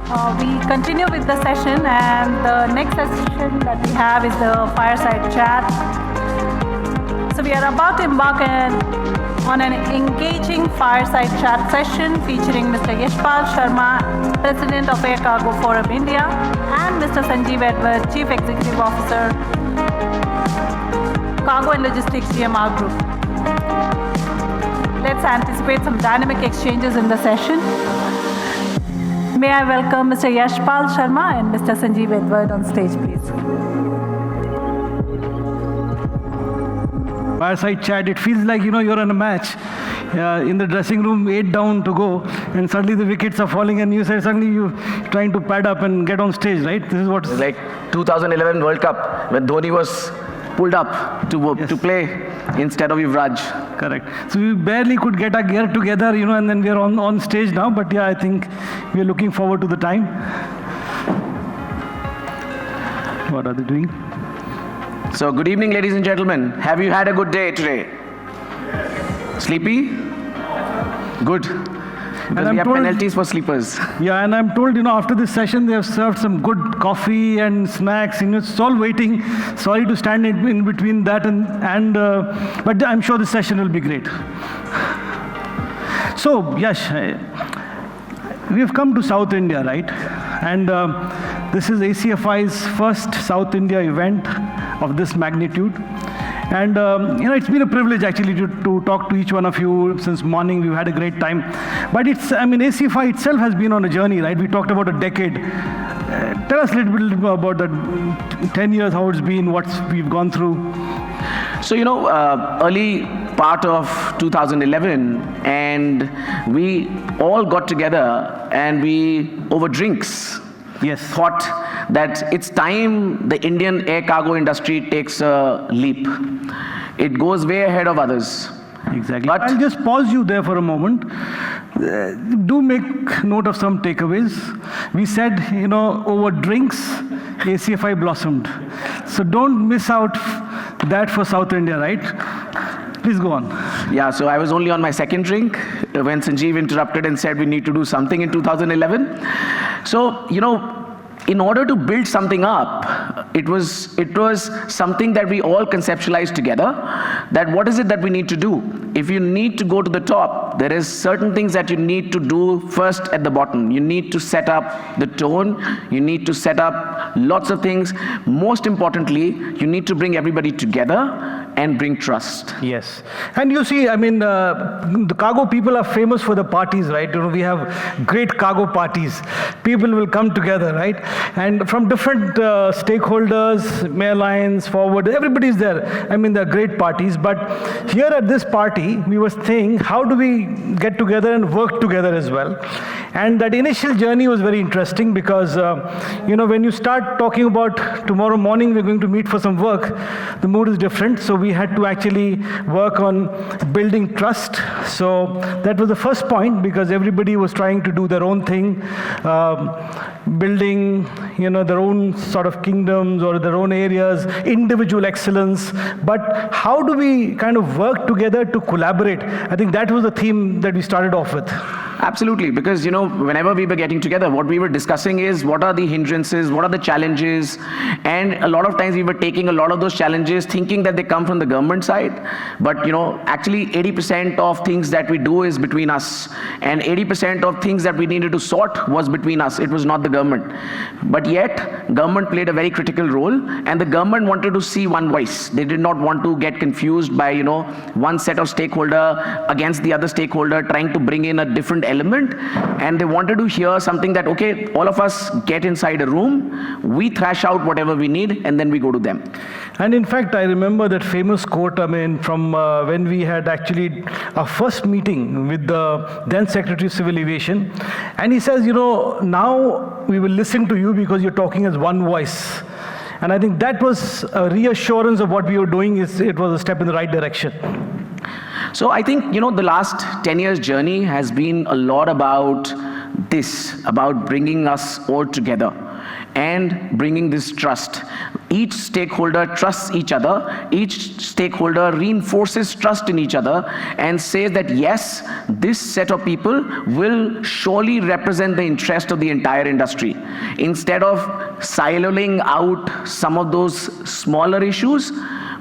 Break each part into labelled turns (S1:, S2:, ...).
S1: We continue with the session, and the next session that we have is the Fireside Chat. So we are about to embark on an engaging Fireside Chat session featuring Mr. Yashpal Sharma, President of Air Cargo Forum India, and Mr. Saniv Edward, Chief Executive Officer, Cargo and Logistics GMR Group. Let's anticipate some dynamic exchanges in the session. May I welcome Mr. Yashpal Sharma and Mr. Saniv Edward on stage, please.
S2: Fireside chat, it feels like, you're in a match. In the dressing room, 8 down to go, and suddenly the wickets are falling, and suddenly you're trying to pad up and get on stage, right? This is what...
S3: It's like 2011 World Cup, when Dhoni was pulled up to play instead of Yuvraj.
S2: Correct. So we barely could get our gear together, and then we're on stage now. But yeah, I think we're looking forward to the time. What are they doing?
S3: So good evening, ladies and gentlemen. Have you had a good day today? Sleepy? Good. Because we have penalties for sleepers.
S2: Yeah, and I'm told, after this session, they have served some good coffee and snacks. It's all waiting. Sorry to stand in between that but I'm sure the session will be great. So, Yash, we have come to South India, right? And this is ACFI's first South India event of this magnitude. And, it's been a privilege, actually, to talk to each one of you since morning. We've had a great time. But ACFI itself has been on a journey, right? We talked about a decade. Tell us a little bit about that 10 years, how it's been, what we've gone through.
S3: So, early part of 2011, and we all got together and we, over drinks, thought that it's time the Indian air cargo industry takes a leap. It goes way ahead of others.
S2: Exactly. But I'll just pause you there for a moment. Do make note of some takeaways. We said, over drinks, ACFI blossomed. So don't miss out that for South India, right? Please go on. Yeah,
S3: so I was only on my second drink when Sanjeev interrupted and said we need to do something in 2011. So, in order to build something up, it was something that we all conceptualized together, that what is it that we need to do? If you need to go to the top, there is certain things that you need to do first at the bottom. You need to set up the tone. You need to set up lots of things. Most importantly, you need to bring everybody together and bring trust.
S2: Yes. And you see, the cargo people are famous for the parties, right? We have great cargo parties. People will come together, right? And from different stakeholders, airlines, forward, everybody's there. They're great parties. But here at this party, we were saying, how do we get together and work together as well? And that initial journey was very interesting because, when you start talking about tomorrow morning, we're going to meet for some work, the mood is different. So we had to actually work on building trust. So that was the first point, because everybody was trying to do their own thing, building, their own sort of kingdoms or their own areas, individual excellence. But how do we kind of work together to collaborate? I think that was the theme that we started off with.
S3: Absolutely, because whenever we were getting together, what we were discussing is what are the hindrances, what are the challenges, and a lot of times we were taking a lot of those challenges thinking that they come from the government side, but actually 80% of things that we do is between us, and 80% of things that we needed to sort was between us. It was not the government, but yet government played a very critical role, and the government wanted to see one voice. They did not want to get confused by one set of stakeholder against the other stakeholder trying to bring in a different element, and they wanted to hear something that, okay, all of us get inside a room, we thrash out whatever we need, and then we go to them.
S2: And in fact, I remember that famous quote, from when we had actually our first meeting with the then Secretary of Civil Aviation, and he says, now we will listen to you because you're talking as one voice. And I think that was a reassurance of what we were doing. It was a step in the right direction.
S3: So I think, the last 10 years journey has been a lot about this, about bringing us all together. and bringing this trust. Each stakeholder trusts each other, each stakeholder reinforces trust in each other and says that yes, this set of people will surely represent the interest of the entire industry. Instead of siloing out some of those smaller issues,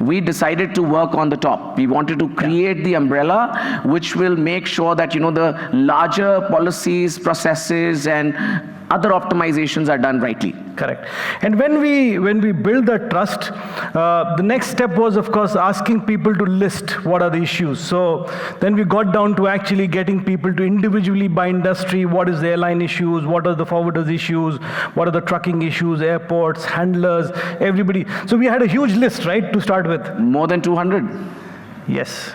S3: we decided to work on the top. We wanted to create the umbrella which will make sure that the larger policies, processes and other optimizations are done rightly.
S2: Correct. And when we build that trust, the next step was, of course, asking people to list what are the issues. So then we got down to actually getting people to individually by industry, what is the airline issues, what are the forwarders issues, what are the trucking issues, airports, handlers, everybody. So we had a huge list, right, to start with.
S3: More than 200.
S2: Yes.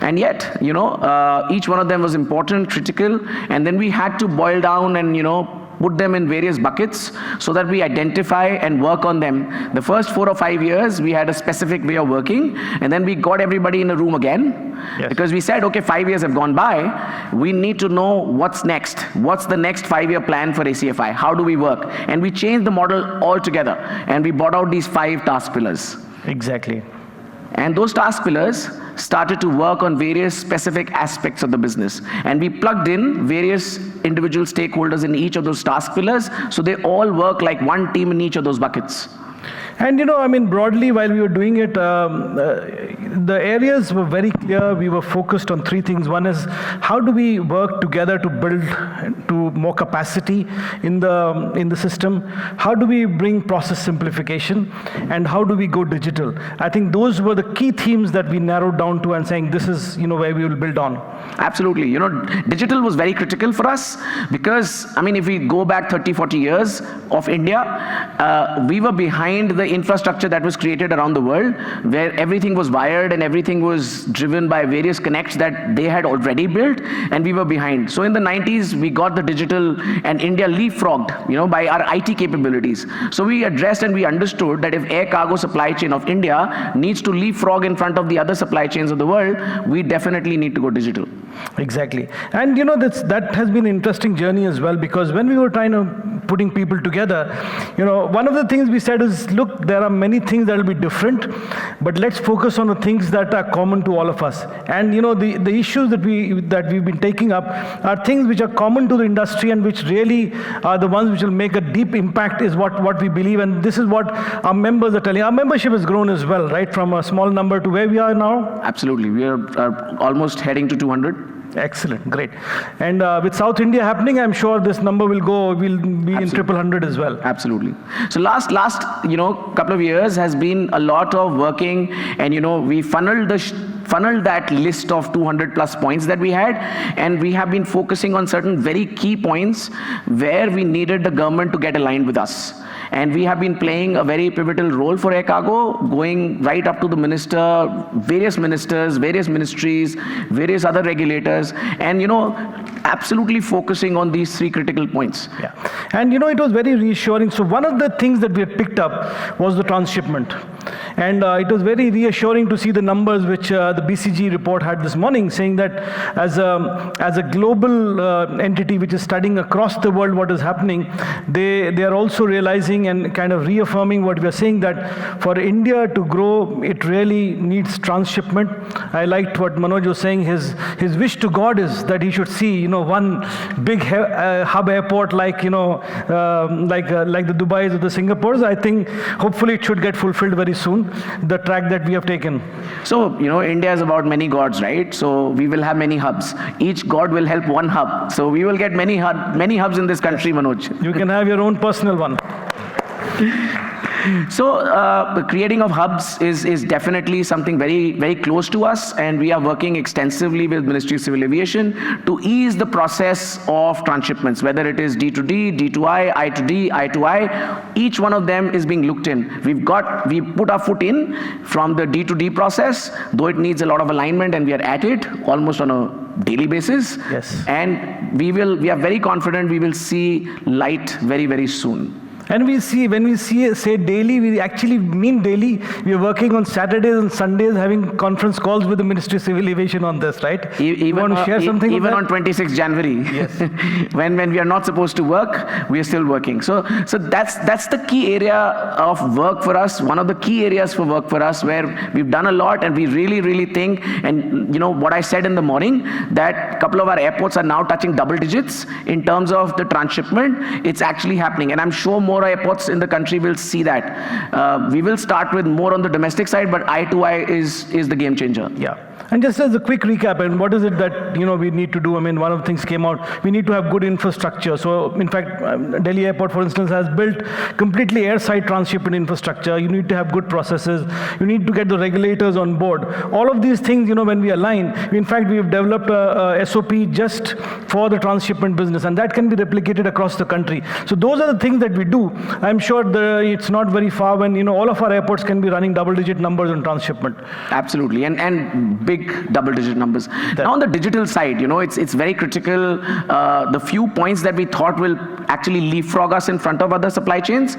S3: And yet, each one of them was important, critical, and then we had to boil down and, put them in various buckets so that we identify and work on them. The first 4 or 5 years, we had a specific way of working, and then we got everybody in a room again, because we said, okay, 5 years have gone by, we need to know what's next. What's the next 5-year plan for ACFI? How do we work? And we changed the model altogether, and we brought out these 5 task pillars.
S2: Exactly.
S3: And those task pillars started to work on various specific aspects of the business. And we plugged in various individual stakeholders in each of those task pillars, so they all work like one team in each of those buckets.
S2: And broadly, while we were doing it, the areas were very clear. We were focused on 3 things. One is, how do we work together to build to more capacity in the system? How do we bring process simplification? And how do we go digital? I think those were the key themes that we narrowed down to and saying, this is where we will build on.
S3: Absolutely. Digital was very critical for us because, if we go back 30, 40 years of India, we were behind the infrastructure that was created around the world, where everything was wired and everything was driven by various connects that they had already built, and we were behind. So in the 90s, we got the digital, and India leapfrogged, by our IT capabilities. So we addressed and we understood that if air cargo supply chain of India needs to leapfrog in front of the other supply chains of the world, we definitely need to go digital.
S2: Exactly. And that has been an interesting journey as well, because when we were putting people together, one of the things we said is, look, there are many things that will be different, but let's focus on the things that are common to all of us. And the issues that we've been taking up are things which are common to the industry and which really are the ones which will make a deep impact, is what we believe. And this is what our members are telling. Our membership has grown as well, right, from a small number to where we are now.
S3: Absolutely. We are almost heading to 200.
S2: Excellent, great. And with South India happening, I'm sure this number will be in triple hundred as well.
S3: Absolutely. So last couple of years has been a lot of working, and we funneled that list of 200 plus points that we had, and we have been focusing on certain very key points where we needed the government to get aligned with us. And we have been playing a very pivotal role for air cargo, going right up to the minister, various ministers, various ministries, various other regulators, and absolutely focusing on these 3 critical points.
S2: Yeah. And it was very reassuring. So one of the things that we had picked up was the transshipment. And it was very reassuring to see the numbers which the BCG report had this morning, saying that as a global entity which is studying across the world what is happening, they are also realizing and kind of reaffirming what we are saying, that for India to grow, it really needs transshipment. I liked what Manoj was saying. His wish to God is that he should see one big hub airport like the Dubais or the Singapores. I think hopefully it should get fulfilled very soon, the track that we have taken.
S3: So, India is about many gods, right? So we will have many hubs. Each god will help one hub. So we will get many hubs in this country, Manoj.
S2: You can have your own personal one.
S3: So the creating of hubs is definitely something very, very close to us, and we are working extensively with Ministry of Civil Aviation to ease the process of transshipments, whether it is D2D, D2I, I2D, I2I. Each one of them is being looked in. We put our foot in from the D2D process, though it needs a lot of alignment, and we are at it almost on a daily basis.
S2: Yes.
S3: And we are very confident we will see light very, very soon.
S2: And when we say daily, we actually mean daily. We are working on Saturdays and Sundays, having conference calls with the Ministry of Civil Aviation on this, right?
S3: You want to share something? Even on 26th January,
S2: yes.
S3: when we are not supposed to work, we are still working. So that's the key area of work for us. One of the key areas for work for us, where we've done a lot, and we really think. And what I said in the morning, that a couple of our airports are now touching double digits in terms of the transshipment. It's actually happening, and I'm sure more airports in the country will see that. We will start with more on the domestic side, but I2I is the game changer.
S2: Yeah. And just as a quick recap, and what is it that we need to do? I mean, one of the things came out, we need to have good infrastructure. So, in fact, Delhi Airport, for instance, has built completely airside transshipment infrastructure. You need to have good processes. You need to get the regulators on board. All of these things, when we align, in fact, we have developed a SOP just for the transshipment business, and that can be replicated across the country. So those are the things that we do. I'm sure it's not very far when all of our airports can be running double-digit numbers on transshipment.
S3: Absolutely, and big double-digit numbers. Now on the digital side, it's very critical. The few points that we thought will actually leapfrog us in front of other supply chains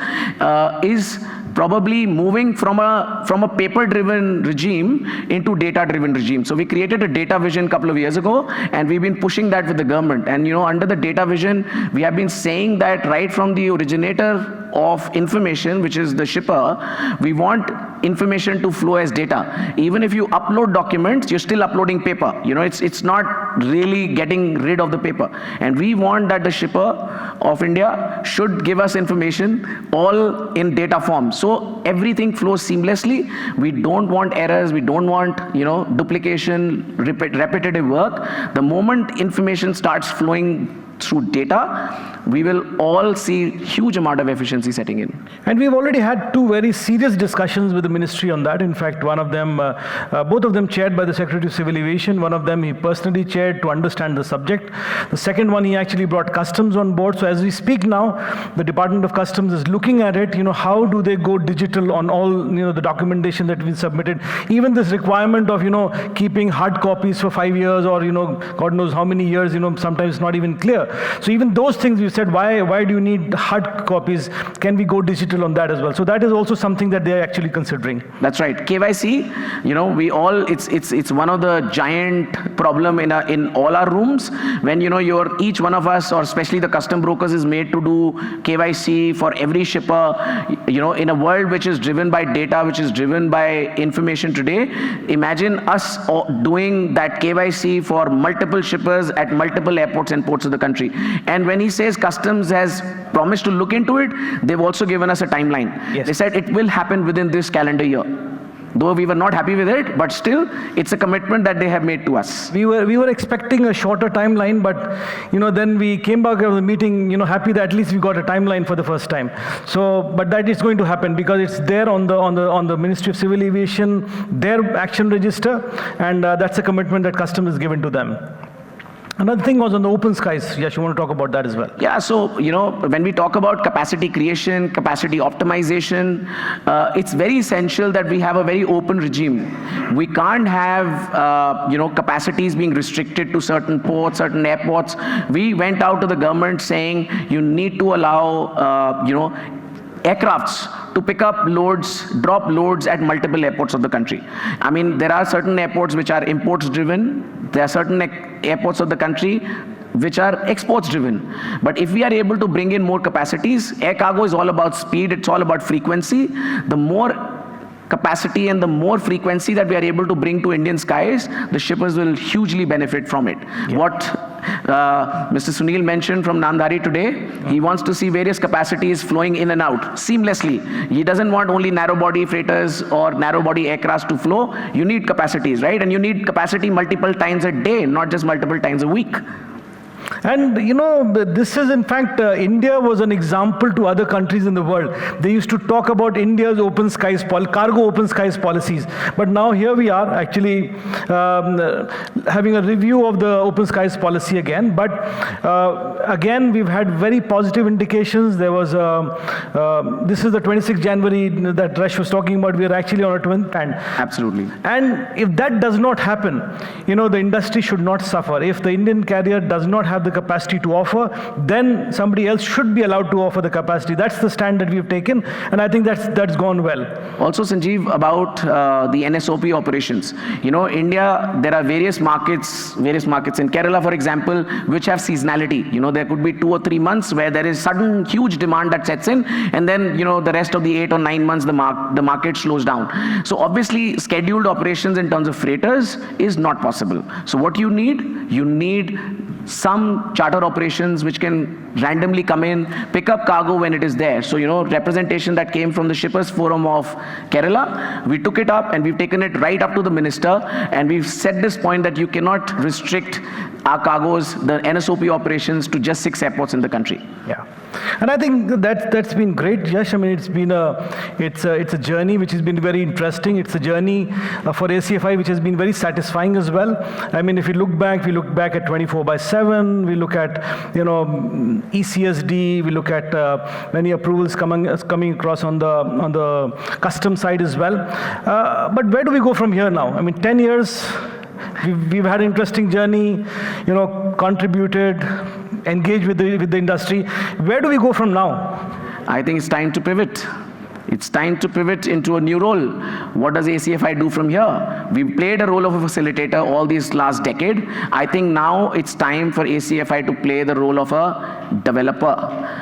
S3: is probably moving from a paper-driven regime into data-driven regime. So we created a data vision a couple of years ago, and we've been pushing that with the government. And under the data vision, we have been saying that right from the originator of information, which is the shipper, we want information to flow as data. Even if you upload documents, you're still uploading paper. It's not really getting rid of the paper. And we want that the shipper of India should give us information all in data form. So everything flows seamlessly. We don't want errors. We don't want duplication, repetitive work. The moment information starts flowing through data, we will all see huge amount of efficiency setting in.
S2: And we've already had two very serious discussions with the ministry on that. In fact, one of them, both of them chaired by the Secretary of Civil Aviation. One of them he personally chaired to understand the subject. The second one, he actually brought customs on board. So as we speak now, the Department of Customs is looking at it, how do they go digital on all, the documentation that we submitted. Even this requirement of, keeping hard copies for 5 years or, God knows how many years, sometimes not even clear. So even those things we said, why do you need hard copies? Can we go digital on that as well? So that is also something that they are actually considering.
S3: That's right. KYC, it's one of the giant problem in all our rooms. When each one of us, or especially the custom brokers, is made to do KYC for every shipper. In a world which is driven by data, which is driven by information today, imagine us doing that KYC for multiple shippers at multiple airports and ports of the country. And when he says customs has promised to look into it, they've also given us a timeline.
S2: Yes.
S3: They said it will happen within this calendar year. Though we were not happy with it, but still, it's a commitment that they have made to us.
S2: We were expecting a shorter timeline, but then we came back from the meeting, happy that at least we got a timeline for the first time. So, but that is going to happen because it's there on the Ministry of Civil Aviation, their action register, and that's a commitment that Customs has given to them. Another thing was on the open skies. Yes, you want to talk about that as well?
S3: Yeah, so, when we talk about capacity creation, capacity optimization, it's very essential that we have a very open regime. We can't have, capacities being restricted to certain ports, certain airports. We went out to the government saying, you need to allow, aircrafts to pick up loads, drop loads at multiple airports of the country. I mean, there are certain airports which are imports driven. There are certain airports of the country which are exports driven. But if we are able to bring in more capacities, air cargo is all about speed, it's all about frequency. The more capacity and the more frequency that we are able to bring to Indian skies, the shippers will hugely benefit from it. Yeah. What Mr. Sunil mentioned from Nandhari today, he wants to see various capacities flowing in and out seamlessly. He doesn't want only narrow body freighters or narrow body aircrafts to flow. You need capacities, right? And you need capacity multiple times a day, not just multiple times a week.
S2: And this is in fact, India was an example to other countries in the world. They used to talk about India's open skies, cargo open skies policies. But now here we are actually having a review of the open skies policy again. But again, we've had very positive indications. There was, this is the 26th January that Rash was talking about. We are actually on a 20th.
S3: Absolutely.
S2: And if that does not happen, the industry should not suffer. If the Indian carrier does not have have the capacity to offer, then somebody else should be allowed to offer the capacity. That's the stand that we've taken, and I think that's gone well.
S3: Also, Sanjeev, about the NSOP operations. You know, India, there are various markets in Kerala, for example, which have seasonality. You know, there could be 2 or 3 months where there is sudden huge demand that sets in, and then, you know, the rest of the 8 or 9 months, the market slows down. So obviously, scheduled operations in terms of freighters is not possible. So what you need some charter operations which can randomly come in, pick up cargo when it is there. So, you know, representation that came from the Shippers Forum of Kerala, we took it up and we've taken it right up to the minister, and we've set this point that you cannot restrict our cargoes, the NSOP operations, to just 6 airports in the country.
S2: Yeah. And I think that's been great, Yash. I mean, it's a journey which has been very interesting. It's a journey for ACFI which has been very satisfying as well. I mean, if we look back at 24/7. We look at, you know, ECSD. We look at many approvals coming across on the custom side as well. But where do we go from here now? I mean, 10 years. We've had an interesting journey, you know, contributed, engaged with the industry. Where do we go from now?
S3: I think it's time to pivot. It's time to pivot into a new role. What does ACFI do from here? We've played a role of a facilitator all this last decade. I think now it's time for ACFI to play the role of a developer.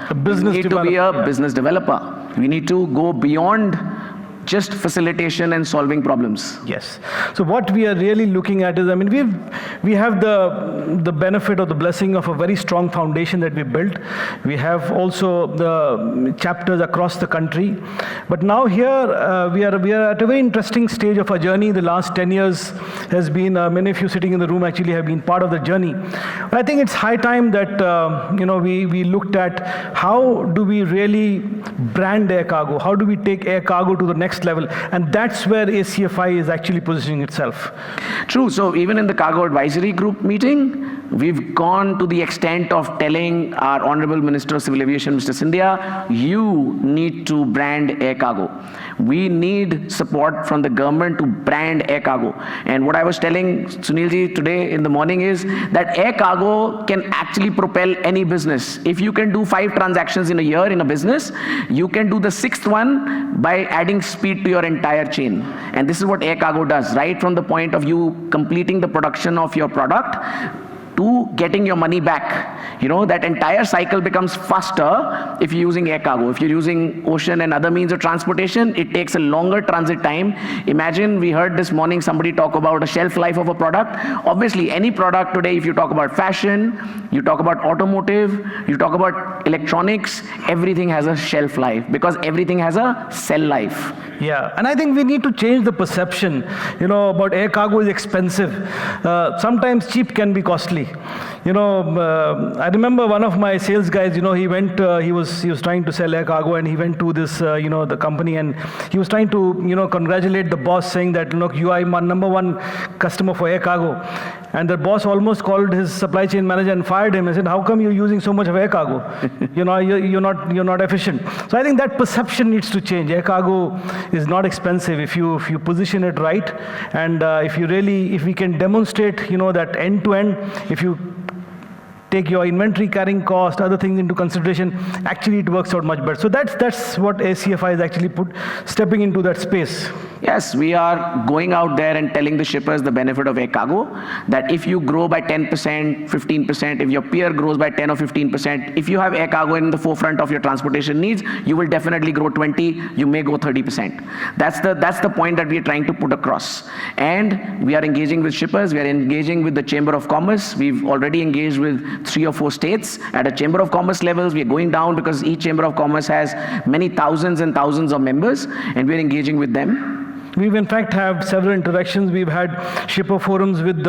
S2: A business
S3: we need
S2: developer,
S3: to be a business developer. We need to go beyond just facilitation and solving problems.
S2: Yes. So what we are really looking at is, I mean, we have the benefit or the blessing of a very strong foundation that we built. We have also the chapters across the country. But now here we are at a very interesting stage of our journey. The last 10 years has been, many of you sitting in the room actually have been part of the journey. But I think it's high time that you know, we looked at how do we really brand air cargo? How do we take air cargo to the next level? And that's where ACFI is actually positioning itself.
S3: True. So even in the Cargo Advisory Group meeting, we've gone to the extent of telling our Honorable Minister of Civil Aviation, Mr. Scindia, you need to brand air cargo. We need support from the government to brand air cargo. And what I was telling Sunilji today in the morning is that air cargo can actually propel any business. If you can do 5 transactions in a year in a business, you can do the 6th one by adding speed to your entire chain. And this is what air cargo does, right from the point of you completing the production of your product to getting your money back. You know, that entire cycle becomes faster if you're using air cargo. If you're using ocean and other means of transportation, it takes a longer transit time. Imagine, we heard this morning somebody talk about a shelf life of a product. Obviously, any product today, if you talk about fashion, you talk about automotive, you talk about electronics, everything has a shelf life because everything has a sell life.
S2: Yeah, and I think we need to change the perception, you know, about air cargo is expensive. Sometimes cheap can be costly. You know, I remember one of my sales guys, you know, he was trying to sell air cargo, and he went to this, you know, the company, and he was trying to, you know, congratulate the boss, saying that, look, you are my #1 customer for air cargo. And the boss almost called his supply chain manager and fired him and said, how come you're using so much of air cargo? You know, you're not efficient. So I think that perception needs to change. Air cargo is not expensive if you position it right, and if we can demonstrate, you know, that end to end, if you take your inventory carrying cost, other things into consideration, actually it works out much better. So that's what ACFI is actually stepping into that space.
S3: Yes, we are going out there and telling the shippers the benefit of air cargo, that if you grow by 10%, 15%, if your peer grows by 10 or 15%, if you have air cargo in the forefront of your transportation needs, you will definitely grow 20, you may go 30%. That's the point that we are trying to put across. And we are engaging with shippers, we are engaging with the Chamber of Commerce. We've already engaged with 3 or 4 states at a Chamber of Commerce levels. We are going down because each Chamber of Commerce has many thousands and thousands of members, and we are engaging with them.
S2: We've in fact have several interactions. We've had shipper forums with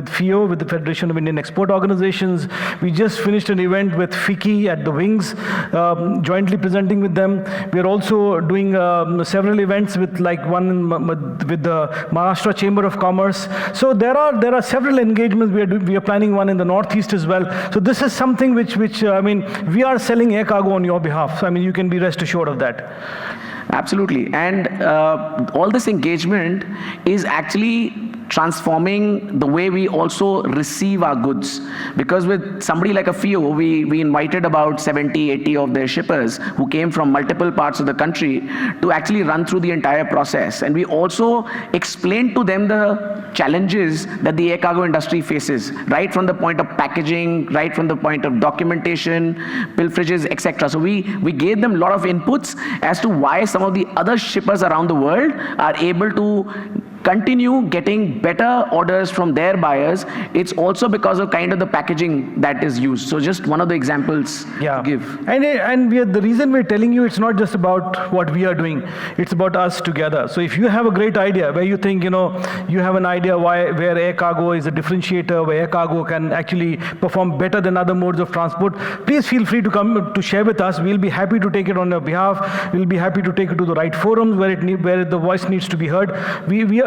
S2: FIO, with the Federation of Indian Export Organizations. We just finished an event with FICCI at the Wings, jointly presenting with them. We are also doing several events with, like, one with the Maharashtra Chamber of Commerce. So there are several engagements. We are planning one in the Northeast as well. So this is something which I mean, we are selling air cargo on your behalf. So I mean, you can be rest assured of that.
S3: Absolutely. And all this engagement is actually transforming the way we also receive our goods. Because with somebody like a FIO, we invited about 70, 80 of their shippers who came from multiple parts of the country to actually run through the entire process. And we also explained to them the challenges that the air cargo industry faces, right from the point of packaging, right from the point of documentation, pilferages, etc. So we gave them a lot of inputs as to why some of the other shippers around the world are able to continue getting better orders from their buyers. It's also because of kind of the packaging that is used. So just one of the examples to give.
S2: And the reason we're telling you, it's not just about what we are doing, it's about us together. So if you have a great idea where you think, you have an idea where air cargo is a differentiator, where air cargo can actually perform better than other modes of transport, please feel free to come to share with us. We'll be happy to take it on your behalf. We'll be happy to take it to the right forums where the voice needs to be heard.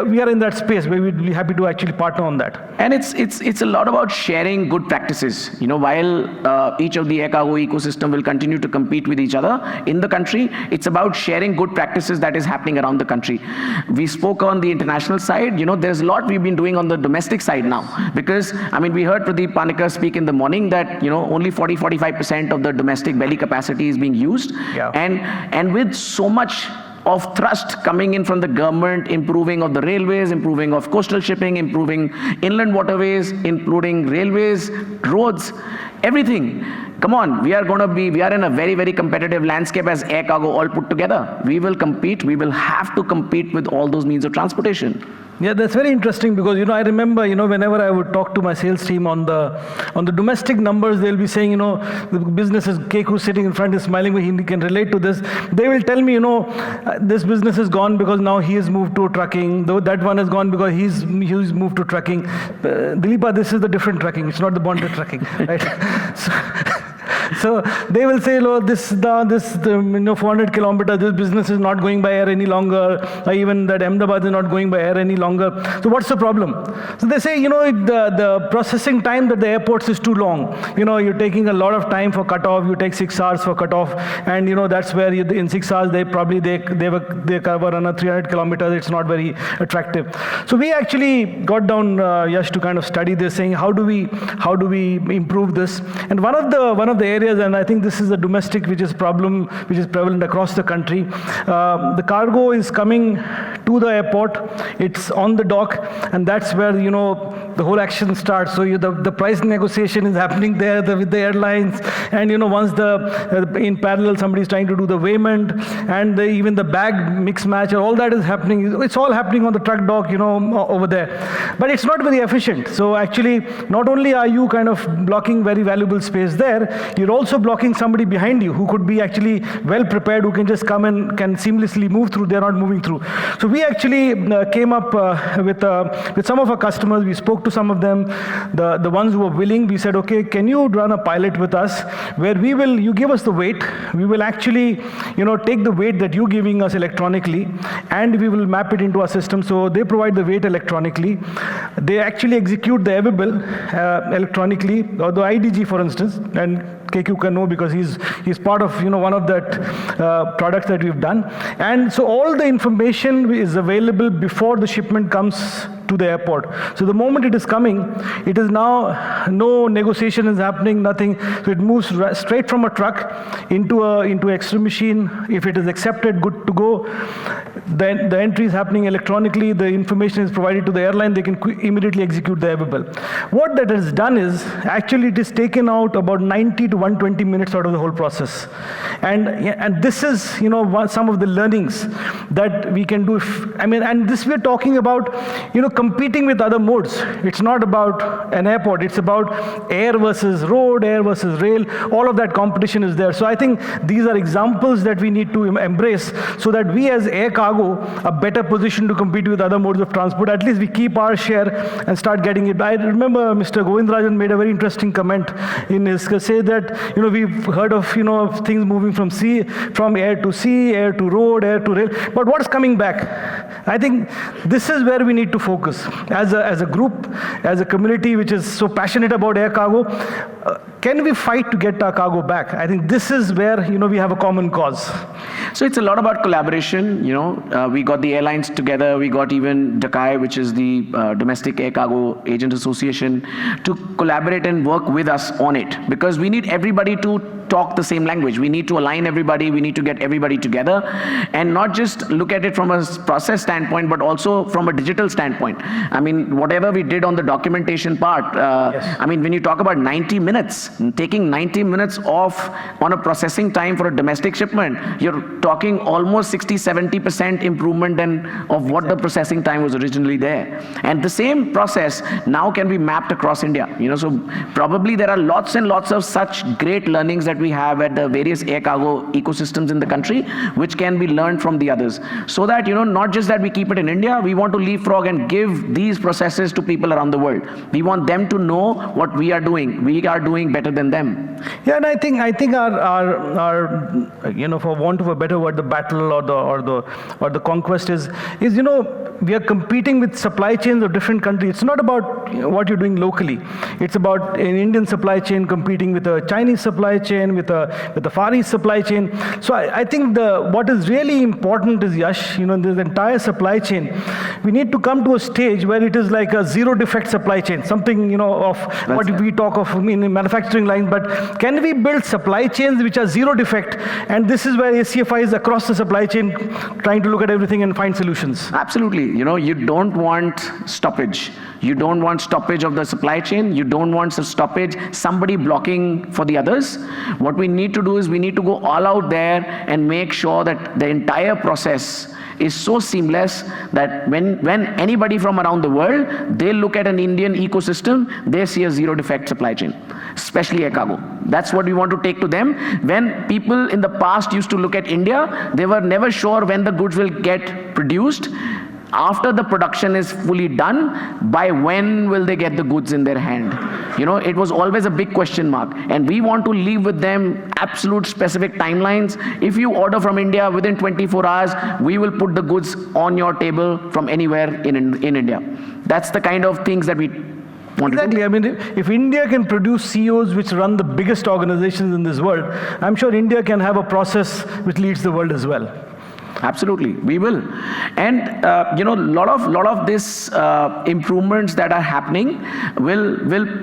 S2: We are in that space where we'd be happy to actually partner on that.
S3: And it's a lot about sharing good practices. While each of the air cargo ecosystem will continue to compete with each other in the country, it's about sharing good practices that is happening around the country. We spoke on the international side. There's a lot we've been doing on the domestic side now. Because, we heard Pradeep Panikkar speak in the morning that, only 40-45% of the domestic belly capacity is being used.
S2: Yeah.
S3: And with so much of thrust coming in from the government, improving of the railways, improving of coastal shipping, improving inland waterways, including railways, roads, everything. Come on, we are in a very, very competitive landscape as air cargo all put together. We will compete, we will have to compete with all those means of transportation.
S2: Yeah, that's very interesting because, I remember, whenever I would talk to my sales team on the domestic numbers, they'll be saying, the business is, Keku sitting in front is smiling, he can relate to this. They will tell me, this business is gone because now he has moved to trucking, that one has gone because he's moved to trucking. Dileepa, this is the different trucking, it's not the bonded trucking, right? So they will say, this 400 kilometers, this business is not going by air any longer, or even that Ahmedabad is not going by air any longer. So what's the problem? So they say, the processing time at the airports is too long. You're taking a lot of time for cutoff. You take 6 hours for cutoff, and that's where in 6 hours they cover another 300 kilometers. It's not very attractive. So we actually got down, Yash, to kind of study this, saying how do we improve this? And one of the areas, and I think this is a domestic which is prevalent across the country. The cargo is coming to the airport, it's on the dock, and that's where the whole action starts. So the price negotiation is happening there with the airlines, and once in parallel somebody is trying to do the weighment, and even the bag mix match, all that is happening. It's all happening on the truck dock, over there. But it's not very efficient. So actually, not only are you kind of blocking very valuable space there, you're also blocking somebody behind you who could be actually well prepared, who can just come and can seamlessly move through. They're not moving through. So we actually came up with some of our customers. We spoke to some of them, the ones who were willing. We said, okay, can you run a pilot with us where you give us the weight. We will actually, take the weight that you're giving us electronically, and we will map it into our system. So they provide the weight electronically. They actually execute the EVA bill electronically, or the IDG, for instance, and KQ can know because he's part of one of that products that we've done. And so all the information is available before the shipment comes to the airport. So the moment it is coming, it is now no negotiation is happening, nothing. So it moves straight from a truck into X-ray machine. If it is accepted, good to go. Then the entry is happening electronically. The information is provided to the airline. They can immediately execute the EVA bill. What that has done is actually it is taken out about 90 to 120 minutes out of the whole process. And this is some of the learnings that we can do. And this we're talking about competing with other modes. It's not about an airport. It's about air versus road, air versus rail. All of that competition is there. So I think these are examples that we need to embrace so that we as air cargo are better positioned to compete with other modes of transport. At least we keep our share and start getting it. I remember Mr. Govindarajan made a very interesting comment in his say that we've heard of things moving from air to sea, air to road, air to rail. But what's coming back? I think this is where we need to focus as a group, as a community which is so passionate about air cargo. can we fight to get our cargo back? I think this is where, we have a common cause.
S3: So it's a lot about collaboration. We got the airlines together. We got even DACAI, which is the Domestic Air Cargo Agent Association, to collaborate and work with us on it, because we need everybody to talk the same language. We need to align everybody. We need to get everybody together, and not just look at it from a process standpoint, but also from a digital standpoint. I mean, whatever we did on the documentation part,
S2: Yes.
S3: I mean, when you talk about 90 minutes, taking 90 minutes off on a processing time for a domestic shipment, you're talking almost 60-70% improvement of what the processing time was originally there. And the same process now can be mapped across India. So probably there are lots and lots of such great learnings that we have at the various air cargo ecosystems in the country, which can be learned from the others. So that, not just that we keep it in India, we want to leapfrog and give these processes to people around the world. We want them to know what we are doing. We are doing better than them.
S2: Yeah, and I think our for want of a better word, the battle or the conquest is we are competing with supply chains of different countries. It's not about what you're doing locally. It's about an Indian supply chain competing with a Chinese supply chain, with a Far East supply chain. So I think what is really important is, Yash, this entire supply chain, we need to come to a stage where it is like a zero defect supply chain, something, of
S3: That's
S2: what
S3: right.
S2: we talk of in manufacturing line, but can we build supply chains which are zero defect? And this is where ACFI is across the supply chain trying to look at everything and find solutions.
S3: Absolutely. You don't want stoppage. You don't want stoppage of the supply chain. You don't want stoppage, somebody blocking for the others. What we need to do is we need to go all out there and make sure that the entire process is so seamless that when anybody from around the world, they look at an Indian ecosystem, they see a zero defect supply chain, especially air cargo. That's what we want to take to them. When people in the past used to look at India, they were never sure when the goods will get produced. After the production is fully done, by when will they get the goods in their hand? It was always a big question mark. And we want to leave with them absolute specific timelines. If you order from India within 24 hours, we will put the goods on your table from anywhere in India. That's the kind of things that we want to do.
S2: Exactly. I mean, if India can produce CEOs which run the biggest organizations in this world, I'm sure India can have a process which leads the world as well.
S3: Absolutely, we will. And lot of this improvements that are happening will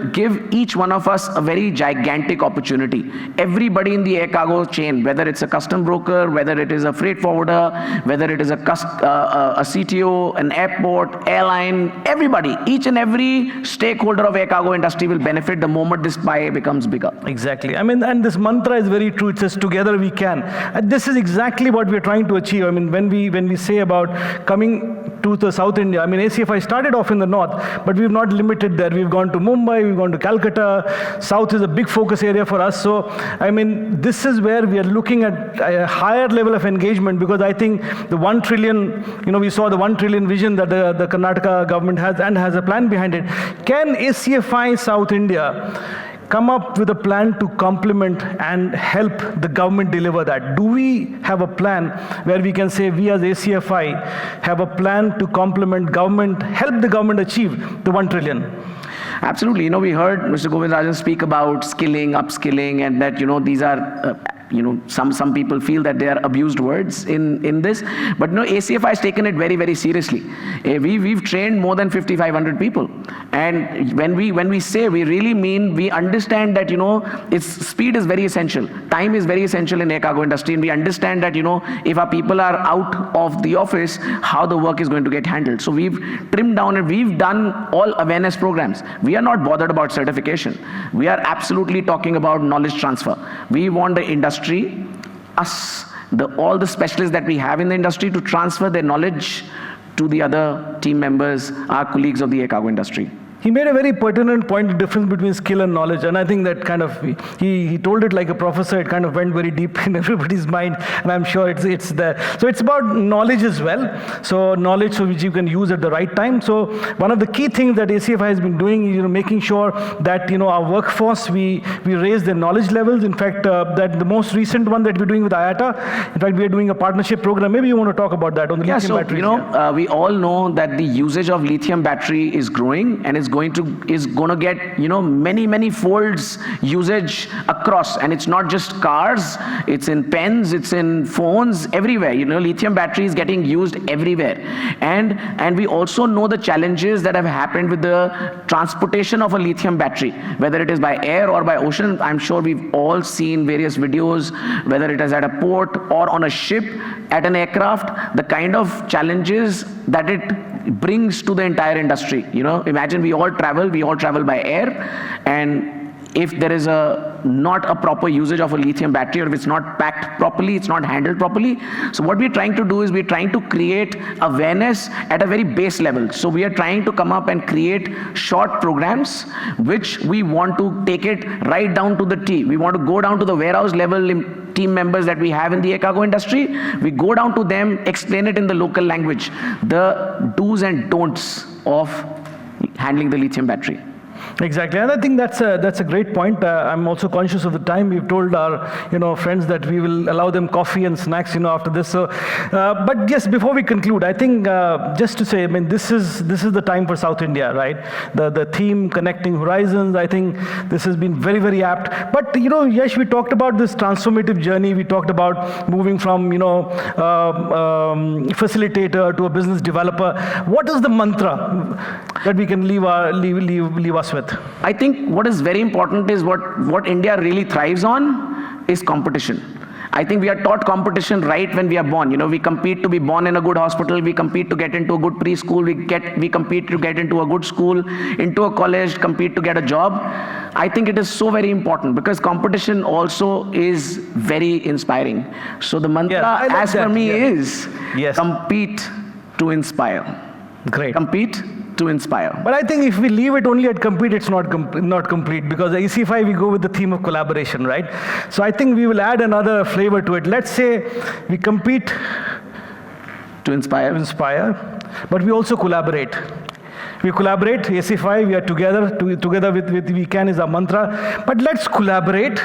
S3: give each one of us a very gigantic opportunity. Everybody in the air cargo chain, whether it's a custom broker, whether it is a freight forwarder, whether it is a CTO, an airport, airline, everybody, each and every stakeholder of air cargo industry will benefit the moment this pie becomes bigger.
S2: Exactly. I mean, and this mantra is very true. It says, together we can. And this is exactly what we're trying to achieve. I mean, when we say about coming to the South India, I mean, ACFI started off in the north, but we've not limited there. We've gone to Mumbai, we've gone to Calcutta. South is a big focus area for us. So, I mean, this is where we are looking at a higher level of engagement, because I think the 1 trillion, we saw the 1 trillion vision that the Karnataka government has and has a plan behind it. Can ACFI South India come up with a plan to complement and help the government deliver that? Do we have a plan where we can say we as ACFI have a plan to complement government, help the government achieve the 1 trillion?
S3: Absolutely. We heard Mr. Govindarajan speak about skilling, upskilling, and that, these are some people feel that they are abused words in this, but ACFI has taken it very, very seriously. We've trained more than 5,500 people, and when we say, we really mean, we understand that speed is very essential, time is very essential in air cargo industry, and we understand that if our people are out of the office, how the work is going to get handled. So we've trimmed down and we've done all awareness programs. We are not bothered about certification. We are absolutely talking about knowledge transfer. We want the industry, us, all the specialists that we have in the industry, to transfer their knowledge to the other team members, our colleagues of the air cargo industry.
S2: He made a very pertinent point, the difference between skill and knowledge, and I think that kind of, he told it like a professor. It kind of went very deep in everybody's mind, and I'm sure it's there. So it's about knowledge as well. So knowledge which you can use at the right time. So one of the key things that ACFI has been doing is making sure that our workforce, we raise their knowledge levels. In fact, that the most recent one that we're doing with IATA, in fact, we are doing a partnership program. Maybe you want to talk about that on the lithium batteries.
S3: We all know that the usage of lithium battery is growing, and it's going to get, many folds usage across. And it's not just cars, it's in pens, it's in phones, everywhere. Lithium battery is getting used everywhere. And we also know the challenges that have happened with the transportation of a lithium battery, whether it is by air or by ocean. I'm sure we've all seen various videos, whether it is at a port or on a ship, at an aircraft, the kind of challenges that it brings to the entire industry. Imagine we all travel by air, and if there is not a proper usage of a lithium battery, or if it's not packed properly, it's not handled properly. So what we're trying to do is we're trying to create awareness at a very base level. So we are trying to come up and create short programs, which we want to take it right down to the T. We want to go down to the warehouse level team members that we have in the air cargo industry. We go down to them, explain it in the local language, the do's and don'ts of handling the lithium battery.
S2: Exactly, and I think that's a great point. I'm also conscious of the time. We've told our friends that we will allow them coffee and snacks after this. So, but yes, before we conclude, I think just to say, this is the time for South India, right? The theme connecting horizons. I think this has been very, very apt. But Yash, we talked about this transformative journey. We talked about moving from facilitator to a business developer. What is the mantra that we can leave us with?
S3: I think what is very important is what India really thrives on is competition. I think we are taught competition right when we are born. We compete to be born in a good hospital, we compete to get into a good preschool, we compete to get into a good school, into a college, compete to get a job. I think it is so very important because competition also is very inspiring. So the mantra, as for me, is compete to inspire.
S2: Great.
S3: Compete to inspire.
S2: But I think if we leave it only at compete, it's not complete, because the ACFI, we go with the theme of collaboration, right? So I think we will add another flavor to it. Let's say we compete
S3: to inspire,
S2: but we also collaborate. We collaborate, ACFI, we are together with we can is our mantra. But let's collaborate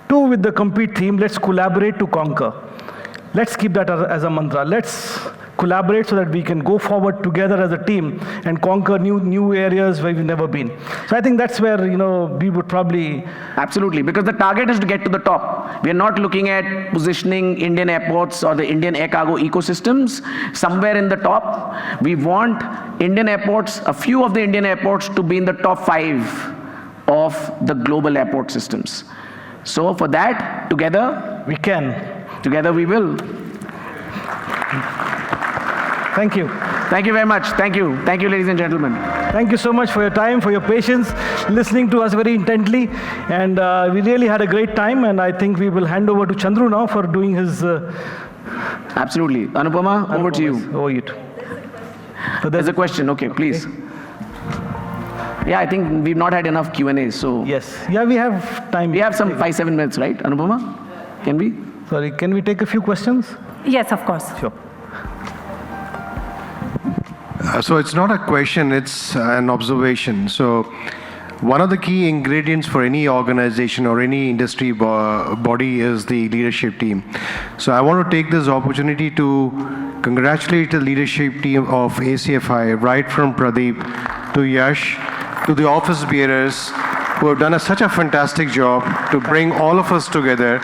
S2: too with the compete theme. Let's collaborate to conquer. Let's keep that as a mantra. Let's collaborate so that we can go forward together as a team and conquer new areas where we've never been. So I think that's where we would probably...
S3: Absolutely, because the target is to get to the top. We are not looking at positioning Indian airports or the Indian air cargo ecosystems somewhere in the top. We want Indian airports, a few of the Indian airports, to be in the top 5 of the global airport systems. So for that, together
S2: we can.
S3: Together we will.
S2: Thank you.
S3: Thank you very much. Thank you. Thank you, ladies and gentlemen.
S2: Thank you so much for your time, for your patience, listening to us very intently. And we really had a great time. And I think we will hand over to Chandru now for doing his...
S3: Absolutely. Anupama, over to you.
S2: Over you.
S3: So there's a question. Okay, please. Okay. Yeah, I think we've not had enough Q&As, so...
S2: Yes. Yeah, we have time.
S3: We have some 5-7 minutes, right, Anupama? Can we?
S2: Sorry, can we take a few questions?
S1: Yes, of course.
S2: Sure.
S4: So it's not a question, it's an observation. So one of the key ingredients for any organization or any industry body is the leadership team. So I want to take this opportunity to congratulate the leadership team of ACFI, right from Pradeep to Yash, to the office bearers who have done such a fantastic job to bring all of us together,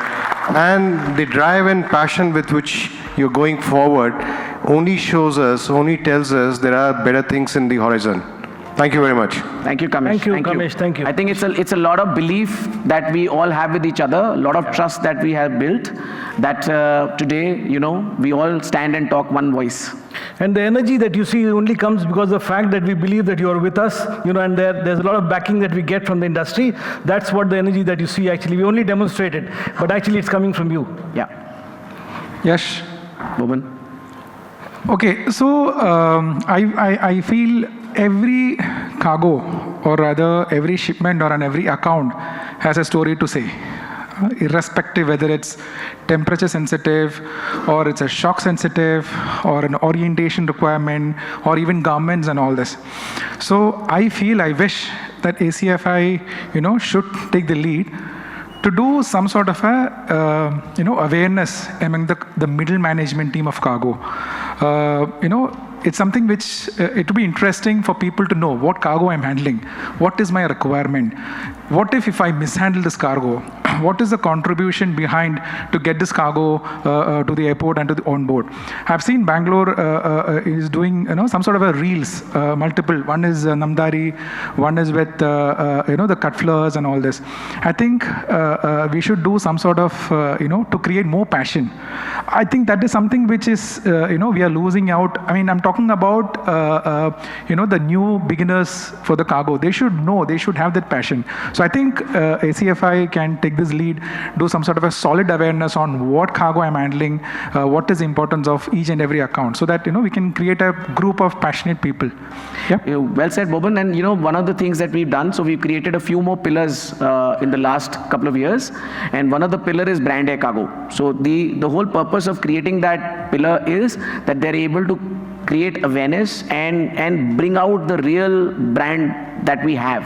S4: and the drive and passion with which you're going forward only tells us there are better things in the horizon. Thank you very much.
S3: Thank you, Kamesh.
S2: Thank you, Kamesh. Thank you.
S3: I think it's a lot of belief that we all have with each other, a lot of trust that we have built, that today, we all stand and talk one voice.
S2: And the energy that you see only comes because of the fact that we believe that you are with us, and there's a lot of backing that we get from the industry. That's what the energy that you see actually. We only demonstrate it, but actually it's coming from you.
S3: Yeah.
S5: Yash.
S3: Boban.
S5: Okay, so I feel every cargo, or rather every shipment or on every account has a story to say. Irrespective whether it's temperature sensitive, or it's a shock sensitive, or an orientation requirement, or even garments and all this. So I wish that ACFI, should take the lead to do some sort of a, awareness among the middle management team of cargo. it's something which it would be interesting for people to know what cargo I'm handling, what is my requirement, what if I mishandle this cargo, what is the contribution behind to get this cargo to the airport and to the onboard. I've seen Bangalore is doing some sort of a reels, multiple. One is Namdari, one is with the cut flowers and all this. I think we should do some sort of to create more passion. I think that is something which is we are losing out. I mean, I'm talking about the new beginners for the cargo. They should know, they should have that passion. So I think ACFI can take this lead, do some sort of a solid awareness on what cargo I'm handling, what is the importance of each and every account, so that we can create a group of passionate people. Yeah.
S3: Well said, Boban. And one of the things that we've done, so we've created a few more pillars in the last couple of years, and one of the pillar is brand air cargo. So the whole purpose of creating that pillar is that they're able to create awareness and bring out the real brand that we have.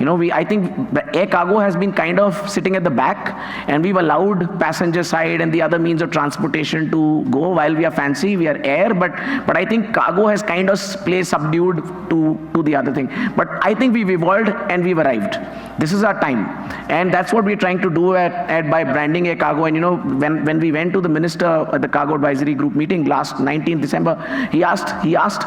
S3: I think the air cargo has been kind of sitting at the back, and we've allowed passenger side and the other means of transportation to go. While we are fancy, we are air, but I think cargo has kind of played subdued to the other thing. But I think we've evolved and we've arrived. This is our time, and that's what we're trying to do by branding air cargo. And when we went to the minister at the Cargo Advisory Group meeting last 19th December, he asked,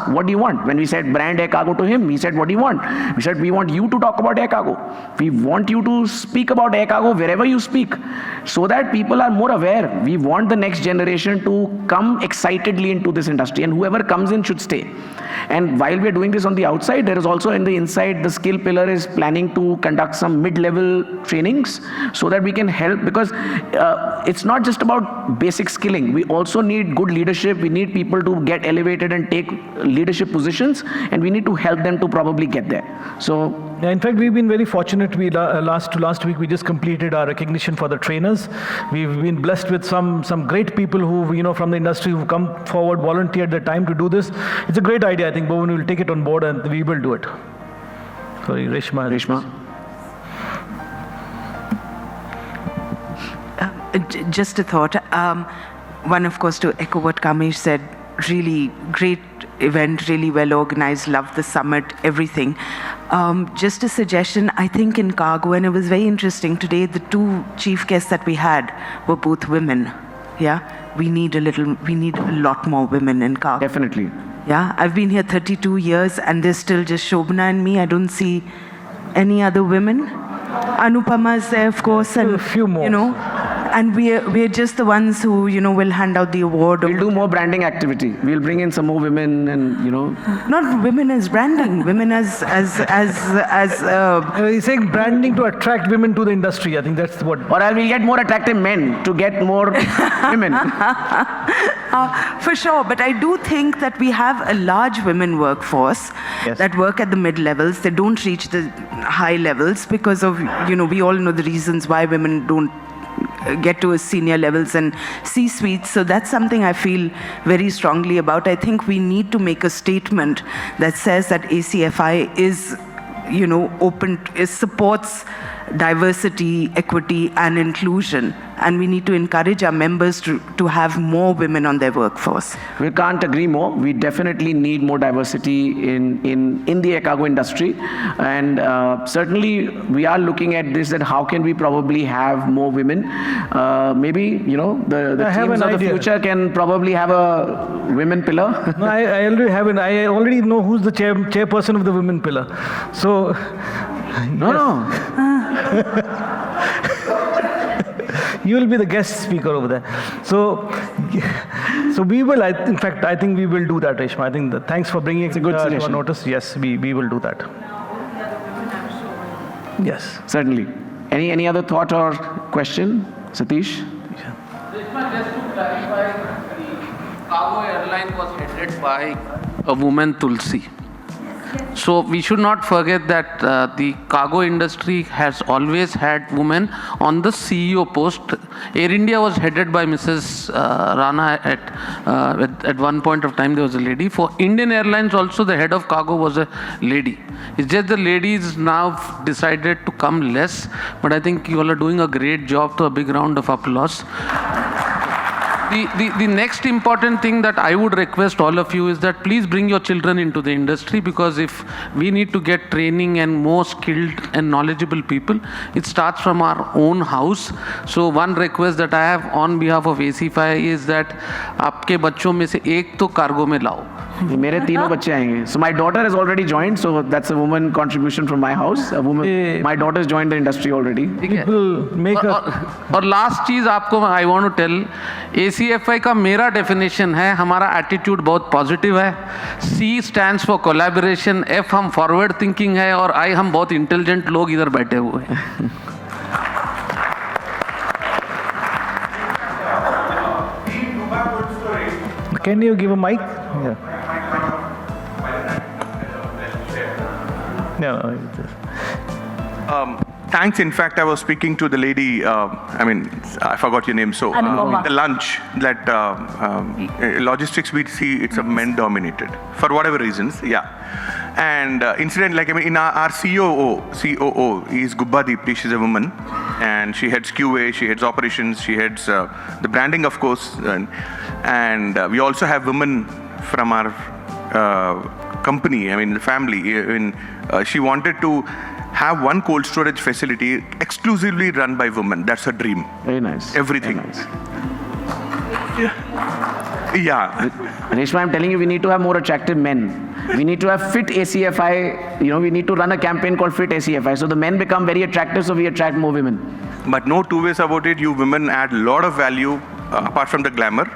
S3: what do you want? When we said brand air cargo to him, he said, what do you want? We said, we want you to talk about air cargo. We want you to speak about air cargo wherever you speak, so that people are more aware. We want the next generation to come excitedly into this industry, and whoever comes in should stay. And while we're doing this on the outside, there is also in the inside, the skill pillar is planning to conduct some mid-level trainings so that we can help, because it's not just about basic skilling. We also need good leadership. We need people to get elevated and take leadership positions, and we need to help them to probably get there. So
S2: yeah, in fact, we've been very fortunate. We last week we just completed our recognition for the trainers. We've been blessed with some great people who from the industry who've come forward, volunteered their time to do this. It's a great idea. I think Boban will take it on board and we will do it. Sorry, Reshma.
S6: Just a thought. One, of course, to echo what Kamesh said, really great event, really well organized, loved the summit, everything. Just a suggestion, I think in cargo, and it was very interesting today, the two chief guests that we had were both women. Yeah, we need a lot more women in cargo.
S3: Definitely.
S6: Yeah, I've been here 32 years and there's still just Shobna and me. I don't see any other women. Anupama is there, of course, and
S2: a few more.
S6: And we're just the ones who will hand out the award.
S3: We'll do more branding activity. We'll bring in some more women, and
S6: Not women as branding, women as
S2: he's saying branding to attract women to the industry. I think that's what.
S3: Or we'll get more attractive men to get more women.
S6: For sure, but I do think that we have a large women workforce that work at the mid-levels. They don't reach the high levels because of, we all know the reasons why women don't get to senior levels and C-suites. So that's something I feel very strongly about. I think we need to make a statement that says that ACFI is, supports diversity, equity, and inclusion. And we need to encourage our members to have more women on their workforce.
S3: We can't agree more. We definitely need more diversity in the air cargo industry. And certainly we are looking at this, that how can we probably have more women. Maybe, the teams of the future can probably have a women pillar.
S2: No, I already have I already know who's the chairperson of the women pillar. So,
S3: No.
S2: You will be the guest speaker over there. So we will. In fact, I think we will do that, Reshma. I think thanks for bringing it to our notice. Yes, we will do that. Yes,
S3: Certainly. Any other thought or question, Satish?
S7: Reshma, just to clarify, the cargo airline was headed by a woman, Tulsi. So we should not forget that the cargo industry has always had women on the CEO post. Air India was headed by Mrs. Rana at one point of time. There was a lady. For Indian Airlines also, the head of cargo was a lady. It's just the ladies now decided to come less. But I think you all are doing a great job. To a big round of applause. The next important thing that I would request all of you is that please bring your children into the industry, because if we need to get training and more skilled and knowledgeable people, it starts from our own house. So one request that I have on behalf of ACFI is that आपके बच्चों में से एक तो cargo में लाओ.
S3: मेरे तीनों बच्चे आएंगे. So my daughter has already joined, so that's a woman contribution from my house. A woman, my daughter has joined the industry already.
S7: और लास्ट चीज आपको I want to tell, ACFI का मेरा डेफिनेशन है, हमारा एटीट्यूड बहुत positive है. C stands for collaboration, F हम फॉरवर्ड थिंकिंग है, और I हम बहुत इंटेलिजेंट लोग इधर बैठे हुए हैं.
S2: Can you give a mic? Yeah. No.
S8: Thanks. In fact, I was speaking to the lady, I forgot your name. So, the lunch, that logistics we see, it's a men dominated for whatever reasons. Yeah. And incident, in our COO is Gubba Deepti, she's a woman. And she heads QA, she heads operations, she heads the branding, of course. And we also have women from our company, the family. She wanted to have one cold storage facility exclusively run by women. That's her dream.
S3: Very nice.
S8: Everything.
S3: Very nice.
S8: Yeah.
S3: Reshma, I'm telling you, we need to have more attractive men. We need to have fit ACFI. We need to run a campaign called Fit ACFI. So the men become very attractive, so we attract more women.
S8: But no two ways about it. You women add a lot of value apart from the glamour.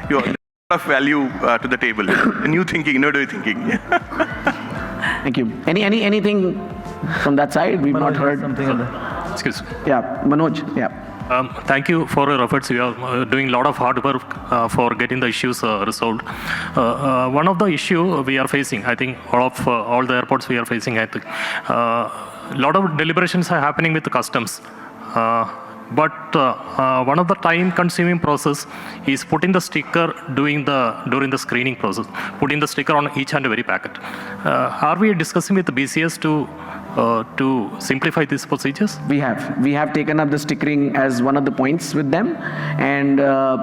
S8: You add a lot of value to the table. New thinking, innovative thinking.
S3: Thank you. Anything from that side? We've not heard.
S9: Excuse me.
S3: Yeah, Manoj. Yeah.
S9: Thank you for your efforts. You are doing a lot of hard work for getting the issues resolved. One of the issue we are facing, I think, all the airports we are facing, I think, a lot of deliberations are happening with the customs. But one of the time-consuming process is putting the sticker during the screening process, putting the sticker on each and every packet. Are we discussing with the BCS to simplify these procedures?
S3: We have taken up the stickering as one of the points with them, and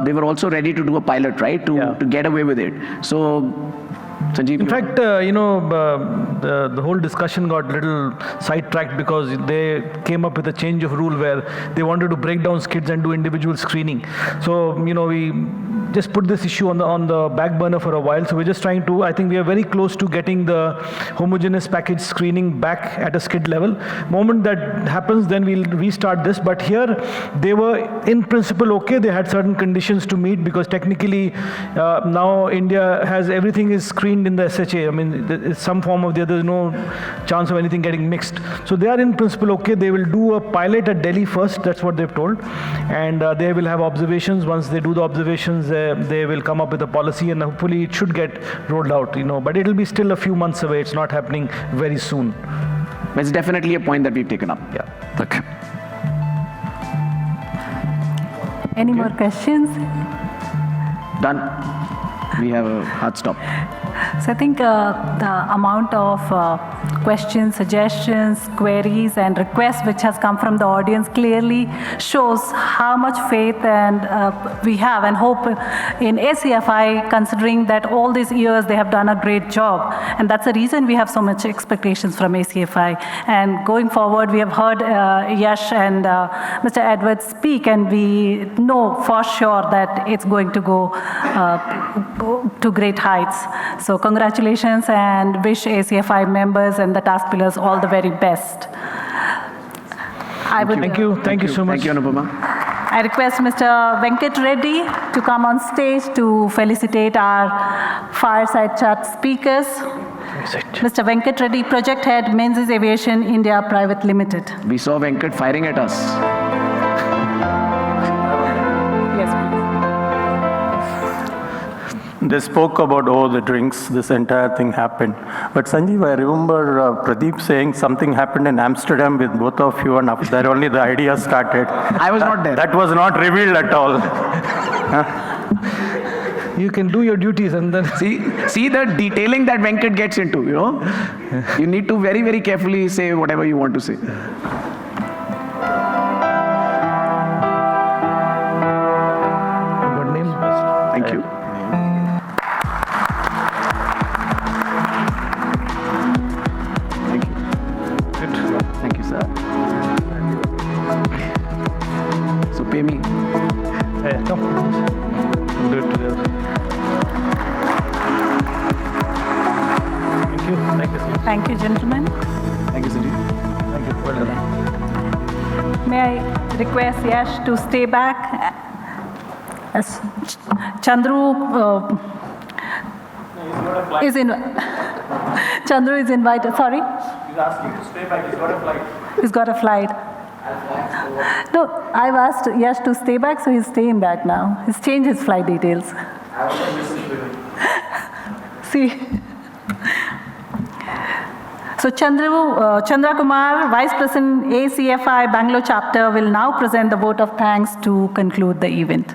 S3: they were also ready to do a pilot, right, to get away with it. So, Sanjeev.
S2: In fact, the whole discussion got a little sidetracked because they came up with a change of rule where they wanted to break down skids and do individual screening. So, we just put this issue on the back burner for a while. So we're just trying to, I think we are very close to getting the homogeneous package screening back at a skid level. Moment that happens, then we'll restart this. But here, they were in principle okay. They had certain conditions to meet because technically now India has everything is screened in the SHA. It's some form of there's no chance of anything getting mixed. So they are in principle okay. They will do a pilot at Delhi first. That's what they've told. And they will have observations. Once they do the observations, they will come up with a policy and hopefully it should get rolled out, but it'll be still a few months away. It's not happening very soon.
S3: It's definitely a point that we've taken up.
S2: Yeah.
S9: Okay.
S1: Any more questions?
S3: Done. We have a hard stop.
S1: So I think the amount of questions, suggestions, queries and requests which has come from the audience clearly shows how much faith and we have and hope in ACFI, considering that all these years they have done a great job. And that's the reason we have so much expectations from ACFI. And going forward, we have heard Yash and Mr. Edward speak, and we know for sure that it's going to go to great heights. So congratulations and wish ACFI members and the task pillars all the very best.
S2: Thank you so much.
S3: Thank you, Anupama.
S1: I request Mr. Venkat Reddy to come on stage to felicitate our Fireside Chat speakers. Mr. Venkat Reddy, Project Head, Menzies Aviation India Private Limited.
S3: We saw Venkat firing at us.
S1: Yes, please.
S10: They spoke about, the drinks, this entire thing happened. But Sanjeev, I remember Pradeep saying something happened in Amsterdam with both of you, and after that only the idea started.
S3: I was not there.
S10: That was not revealed at all.
S2: You can do your duties and then...
S3: See the detailing that Venkat gets into, You need to very, very carefully say whatever you want to say. So pay me.
S2: Yeah, come. We'll do it together. Thank you. Thank you so much.
S1: Thank you, gentlemen.
S3: Thank you, Sanjeev.
S2: Thank you. Well done.
S1: May I request Yash to stay back? As Chandru Chandru is invited. Sorry?
S10: He's asking to stay back. He's got a flight.
S1: He's got a flight. No, I've asked Yash to stay back, so he's staying back now. He's changed his flight details. See? So Chandra Kumar, Vice President, ACFI Bangalore chapter, will now present the vote of thanks to conclude the event.